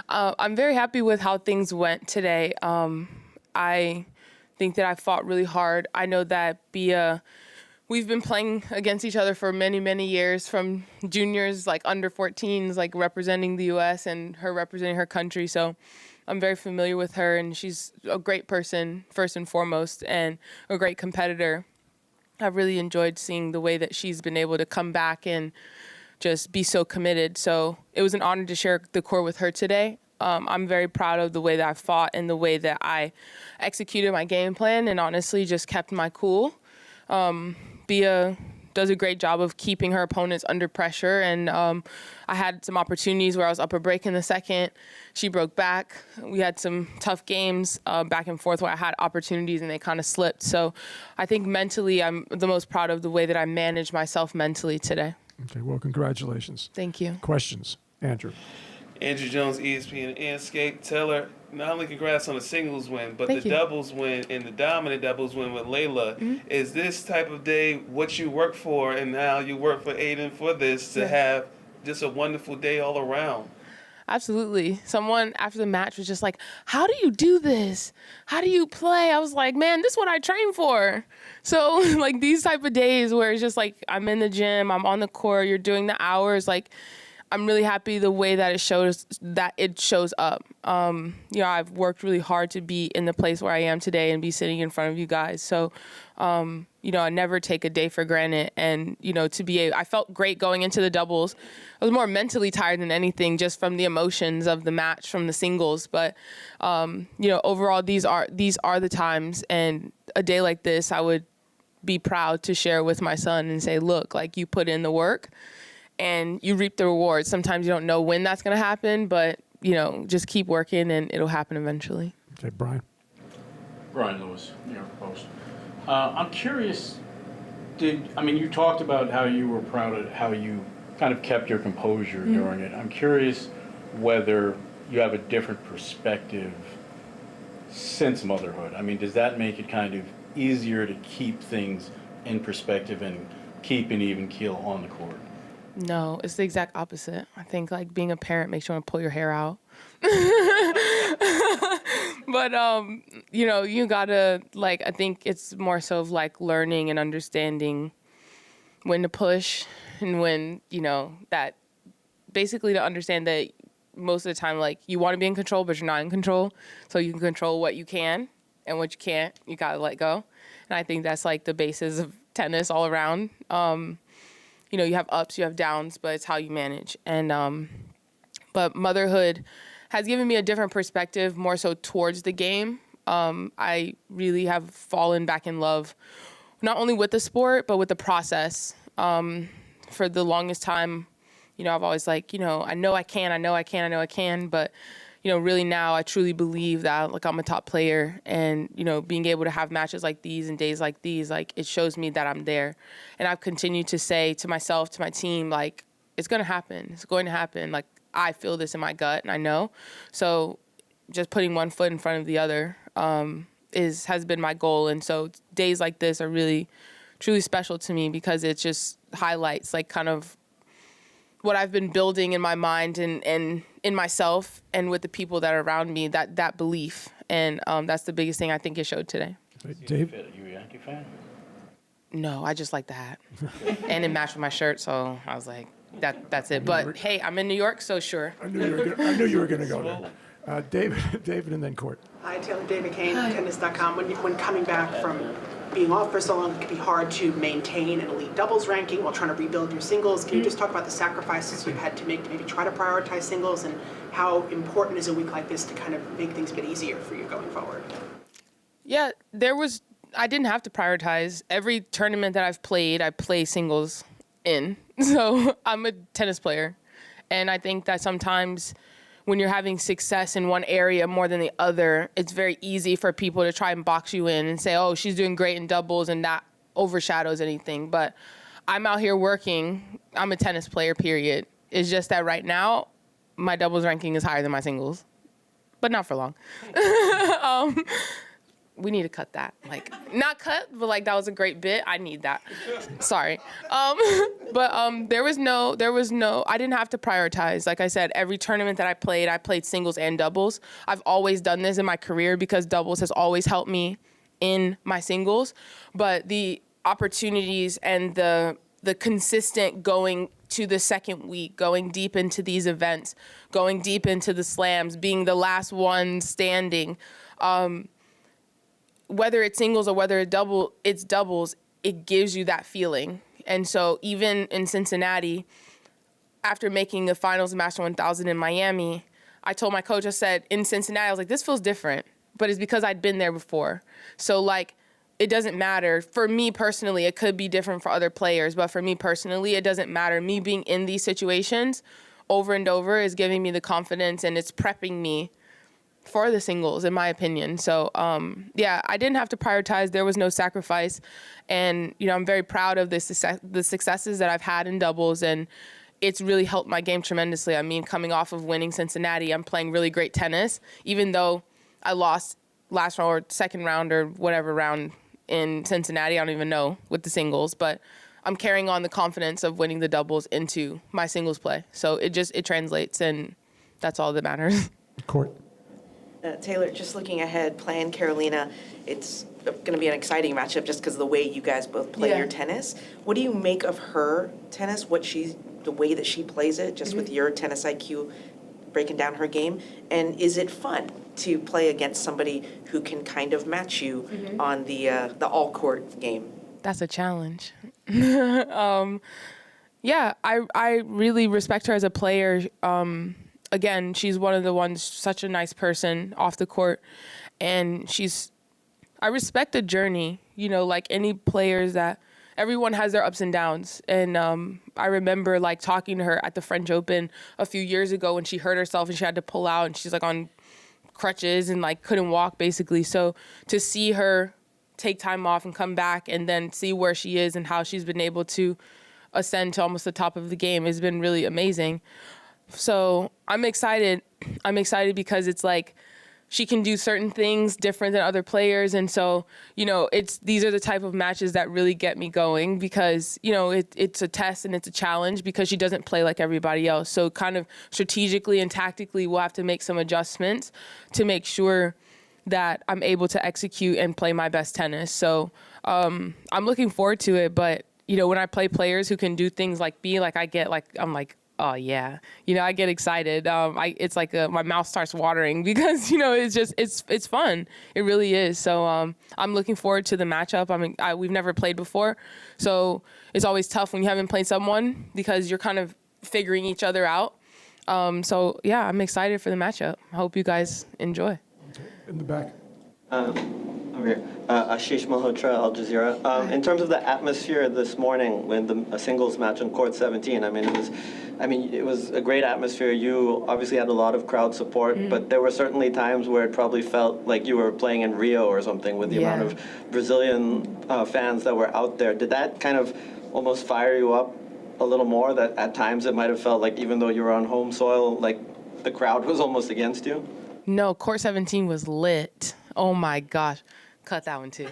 I'm very happy with how things went today. I think that I fought really hard. I know that we've been playing against each other for many, many years, from juniors, like under 14s, like representing the U.S. and her representing her country. So I'm very familiar with her, and she's a great person, first and foremost, and a great competitor. I've really enjoyed seeing the way that she's been able to come back and just be so committed. So it was an honor to share the court with her today. I'm very proud of the way that I fought and the way that I executed my game plan and honestly just kept my cool. Bia does a great job of keeping her opponents under pressure, and I had some opportunities where I was up a break in the second. She broke back. We had some tough games back and forth where I had opportunities and they kind of slipped. So I think mentally I'm the most proud of the way that I managed myself mentally today. Okay, well, congratulations. Thank you. Questions? Andrew. Andrew Jones, ESPN Anscape. Taylor, not only congrats on the singles win, but the doubles win and the dominant doubles win with Layla. Mm-hmm. Is this type of day what you work for, and now you work for Aiden for this to have just a wonderful day all around? Absolutely. Someone after the match was just like, how do you do this? How do you play? I was like, man, this is what I train for. So like these type of days where it's just like I'm in the gym, I'm on the court, you're doing the hours, like I'm really happy the way that it shows up. I've worked really hard to be in the place where I am today and be sitting in front of you guys. So, I never take a day for granted. And, I felt great going into the doubles. I was more mentally tired than anything, just from the emotions of the match, from the singles. But, overall, these are the times. And a day like this, I would be proud to share with my son and say, look, like you put in the work and you reap the rewards. Sometimes you don't know when that's going to happen, but, just keep working and it'll happen eventually. Okay, Brian. Brian Lewis, New York Post. I'm curious, you talked about how you were proud of how you kind of kept your composure during it. I'm curious whether you have a different perspective since motherhood. Does that make it kind of easier to keep things in perspective and keep an even keel on the court? No, it's the exact opposite. I think like being a parent makes you want to pull your hair out. But, you gotta, I think it's more so of learning and understanding when to push and when, that basically to understand that most of the time, you want to be in control, but you're not in control. So you can control what you can, and what you can't, you gotta let go. And I think that's the basis of tennis all around. You have ups, you have downs, but it's how you manage. And but motherhood has given me a different perspective, more so towards the game. I really have fallen back in love, not only with the sport, but with the process. For the longest time, I've always I know I can, but really now I truly believe that I'm a top player, and, being able to have matches like these and days like these, it shows me that I'm there. And I've continued to say to myself, to my team, it's going to happen. It's going to happen. I feel this in my gut and I know. So just putting one foot in front of the other has been my goal. And so days like this are really, truly special to me because it just highlights kind of what I've been building in my mind and in myself and with the people that are around me, that belief. And that's the biggest thing I think it showed today. Dave? Are you a Yankee fan? No, I just like the hat. And it matched with my shirt, so I was like, that's it. But hey, I'm in New York, so sure. I knew you were going to go there. David, and then Court. Hi, Taylor. David Kane, tennis.com. When coming back from being off for so long, it can be hard to maintain an elite doubles ranking while trying to rebuild your singles. Can you just talk about the sacrifices you've had to make to maybe try to prioritize singles, and how important is a week like this to kind of make things a bit easier for you going forward? Yeah, I didn't have to prioritize. Every tournament that I've played, I play singles in. So I'm a tennis player. And I think that sometimes when you're having success in one area more than the other, it's very easy for people to try and box you in and say, oh, she's doing great in doubles, and that overshadows anything. But I'm out here working. I'm a tennis player, period. It's just that right now, my doubles ranking is higher than my singles, but not for long. we need to cut that. Like, not cut, but like that was a great bit. I need that. Sorry. There was no, I didn't have to prioritize. Like I said, every tournament that I played singles and doubles. I've always done this in my career because doubles has always helped me in my singles. But the opportunities and the consistent going to the second week, going deep into these events, going deep into the slams, being the last one standing, whether it's singles or whether it's doubles, it gives you that feeling. And so even in Cincinnati, after making the finals of Master 1000 in Miami, I told my coach, I said, in Cincinnati, I was like, this feels different, but it's because I'd been there before. So like, it doesn't matter. For me personally, it could be different for other players, but for me personally, it doesn't matter. Me being in these situations over and over is giving me the confidence, and it's prepping me for the singles, in my opinion. So, I didn't have to prioritize. There was no sacrifice. And, I'm very proud of the successes that I've had in doubles, and it's really helped my game tremendously. I mean, coming off of winning Cincinnati, I'm playing really great tennis, even though I lost last round or second round or whatever round in Cincinnati. I don't even know with the singles, but I'm carrying on the confidence of winning the doubles into my singles play. So it translates, and that's all that matters. Court. Taylor, just looking ahead, playing Carolina, it's going to be an exciting matchup just because of the way you guys both play your tennis. What do you make of her tennis, the way that she plays it, just with your tennis IQ breaking down her game? And is it fun to play against somebody who can kind of match you on the all-court game? That's a challenge. I really respect her as a player. Again, she's one of the ones, such a nice person off the court. And I respect the journey, like any players that everyone has their ups and downs. And I remember like talking to her at the French Open a few years ago when she hurt herself and she had to pull out, and she's like on crutches and like couldn't walk basically. So to see her take time off and come back and then see where she is and how she's been able to ascend to almost the top of the game has been really amazing. So I'm excited. Because it's like she can do certain things different than other players. And so, these are the type of matches that really get me going because, it's a test and it's a challenge because she doesn't play like everybody else. So kind of strategically and tactically, we'll have to make some adjustments to make sure that I'm able to execute and play my best tennis. So I'm looking forward to it. But, when I play players who can do things like me, like I'm like, oh yeah, I get excited. It's like my mouth starts watering because it's fun. It really is. So I'm looking forward to the matchup. We've never played before, so it's always tough when you haven't played someone because you're kind of figuring each other out. I'm excited for the matchup. I hope you guys enjoy. In the back. Over here. Ashish Malhotra, Al Jazeera. In terms of the atmosphere this morning when a singles match on court 17, it was a great atmosphere. You obviously had a lot of crowd support, but there were certainly times where it probably felt like you were playing in Rio or something with the amount of Brazilian fans that were out there. Did that kind of almost fire you up a little more, that at times it might have felt like even though you were on home soil, like the crowd was almost against you? No, court 17 was lit. Oh my gosh. Cut that one too.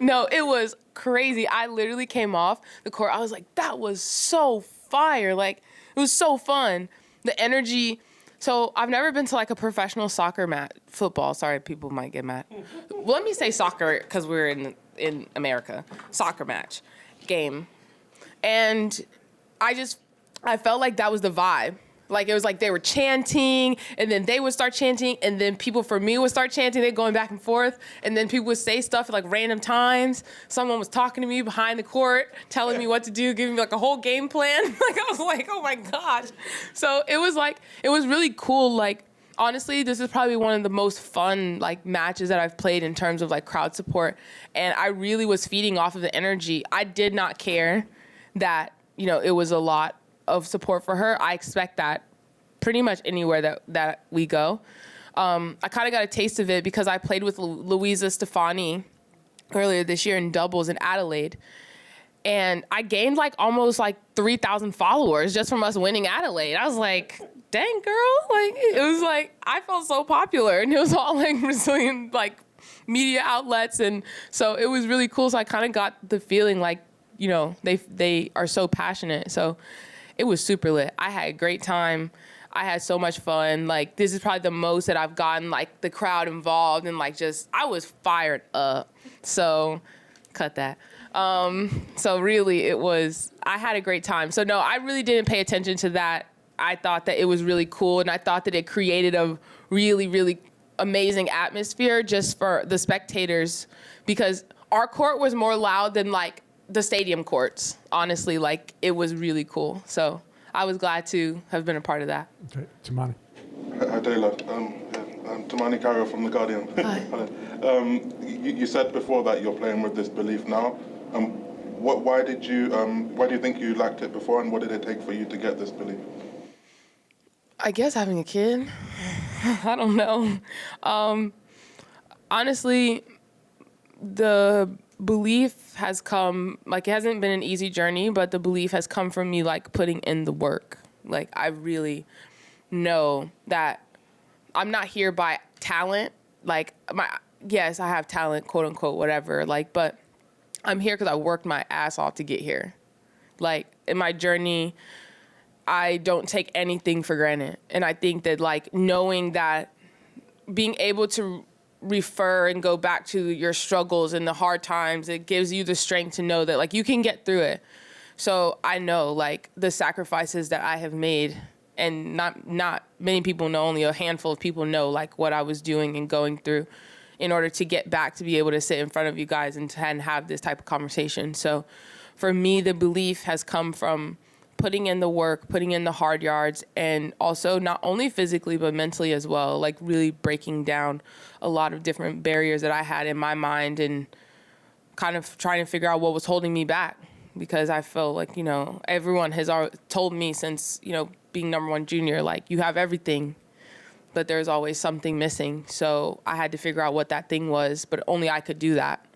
No, it was crazy. I literally came off the court. I was like, that was so fire. Like, it was so fun. The energy. So I've never been to like a professional soccer match, football. Sorry, people might get mad. Let me say soccer because we're in America. Soccer match, game. And I felt like that was the vibe. Like, it was like they were chanting, and then they would start chanting, and then people for me would start chanting. They're going back and forth, and then people would say stuff at like random times. Someone was talking to me behind the court, telling me what to do, giving me like a whole game plan. Like, I was like, oh my gosh. So it was really cool. Like, honestly, this is probably one of the most fun like matches that I've played in terms of like crowd support. And I really was feeding off of the energy. I did not care that, it was a lot of support for her. I expect that pretty much anywhere that we go. I kind of got a taste of it because I played with Louisa Stefani earlier this year in doubles in Adelaide. And I gained like almost like 3,000 followers just from us winning Adelaide. I was like, dang, girl. Like, it was like, I felt so popular, and it was all like Brazilian, like, media outlets. And so it was really cool. So I kind of got the feeling like, you know, they are so passionate. So it was super lit. I had a great time. I had so much fun. Like, this is probably the most that I've gotten, like, the crowd involved, and like, just, I was fired up. So cut that. So really I had a great time. So no, I really didn't pay attention to that. I thought that it was really cool, and I thought that it created a really, really amazing atmosphere just for the spectators, because our court was more loud than like the stadium courts. Honestly, like, it was really cool. So I was glad to have been a part of that. Okay, Tamani. Hi, Taylor. I'm Tamani Carroll from The Guardian. Hi. You said before that you're playing with this belief now. Why do you think you lacked it before, and what did it take for you to get this belief? I guess having a kid. I don't know. Honestly, the belief has come, like, it hasn't been an easy journey, but the belief has come from me, like, putting in the work. Like, I really know that I'm not here by talent. Like, yes, I have talent, quote unquote, whatever. Like, but I'm here because I worked my ass off to get here. Like, in my journey, I don't take anything for granted. And I think that, like, knowing that, being able to refer and go back to your struggles and the hard times, it gives you the strength to know that, like, you can get through it. So I know, like, the sacrifices that I have made, and not many people know, only a handful of people know, like, what I was doing and going through in order to get back to be able to sit in front of you guys and have this type of conversation. So for me, the belief has come from putting in the work, putting in the hard yards, and also not only physically but mentally as well, like really breaking down a lot of different barriers that I had in my mind and kind of trying to figure out what was holding me back. Because I felt like, you know, everyone has told me since, you know, being number one junior, like, you have everything, but there's always something missing. So I had to figure out what that thing was, but only I could do that.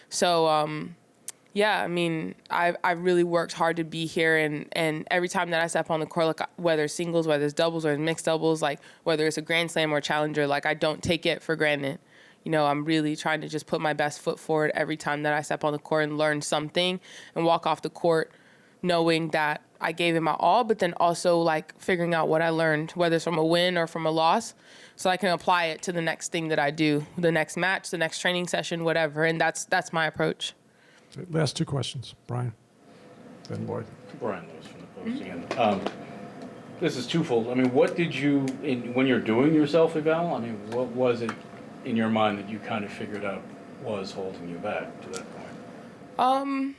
So, yeah, I mean, I really worked hard to be here, and every time that I step on the court, like, whether it's singles, whether it's doubles or mixed doubles, like, whether it's a Grand Slam or a Challenger, like, I don't take it for granted. You know, I'm really trying to just put my best foot forward every time that I step on the court and learn something and walk off the court knowing that I gave it my all, but then also, like, figuring out what I learned, whether it's from a win or from a loss, so I can apply it to the next thing that I do, the next match, the next training session, whatever. And that's my approach. Last two questions. Brian, then Boyd. Brian Lewis from the Post again. This is twofold. I mean, what did you, when you're doing your self-eval, I mean, what was it in your mind that you kind of figured out was holding you back to that point?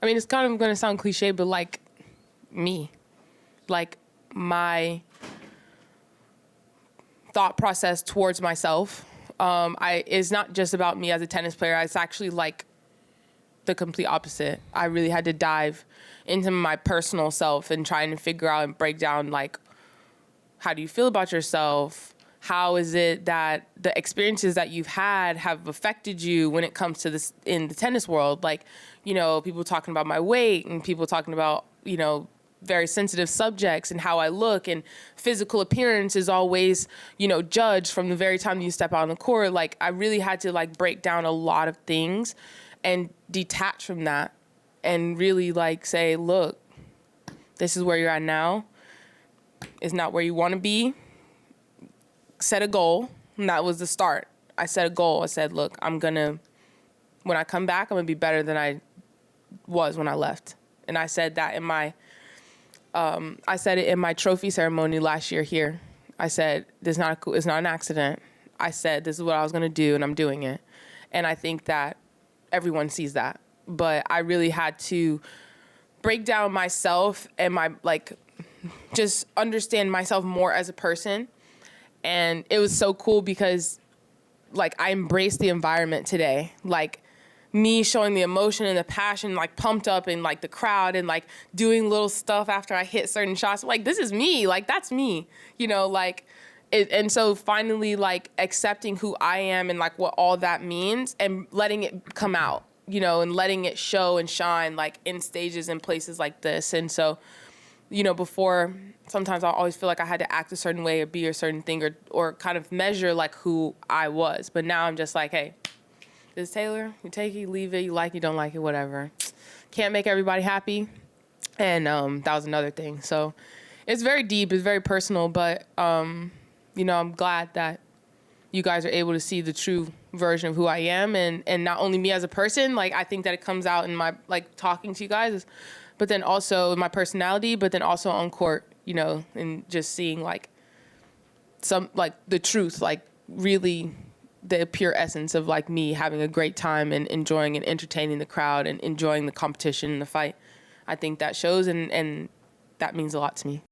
I mean, it's kind of going to sound cliche, but, like, me. Like, my thought process towards myself is not just about me as a tennis player. It's actually, like, the complete opposite. I really had to dive into my personal self and trying to figure out and break down, like, how do you feel about yourself? How is it that the experiences that you've had have affected you when it comes to this in the tennis world? Like, you know, people talking about my weight and people talking about, you know, very sensitive subjects and how I look, and physical appearance is always, you know, judged from the very time you step out on the court. Like, I really had to, like, break down a lot of things and detach from that and really, like, say, look, this is where you're at now. It's not where you want to be. Set a goal, and that was the start. I set a goal. I said, look, when I come back, I'm going to be better than I was when I left. And I said that in my, I said it in my trophy ceremony last year here. I said, it's not an accident. I said, this is what I was going to do, and I'm doing it. And I think that everyone sees that. But I really had to break down myself and my, like, just understand myself more as a person. And it was so cool because, like, I embraced the environment today. Like, me showing the emotion and the passion, like, pumped up in, like, the crowd and, like, doing little stuff after I hit certain shots. Like, this is me. Like, that's me. You know, like, and so finally, like, accepting who I am and, like, what all that means and letting it come out. you know, and letting it show and shine like in stages and places like this. And so, you know, before, sometimes I always feel like I had to act a certain way or be a certain thing or kind of measure like who I was. But now I'm just like, hey, this is Taylor. You take it, you leave it, you like it, don't like it, whatever. Can't make everybody happy. And that was another thing. So it's very deep, it's very personal, but, you know, I'm glad that you guys are able to see the true version of who I am. And not only me as a person, like I think that it comes out in my, like talking to you guys, but then also my personality, but then also on court, you know, and just seeing like some, like the truth, like really the pure essence of like me having a great time and enjoying and entertaining the crowd and enjoying the competition and the fight. I think that shows and that means a lot to me.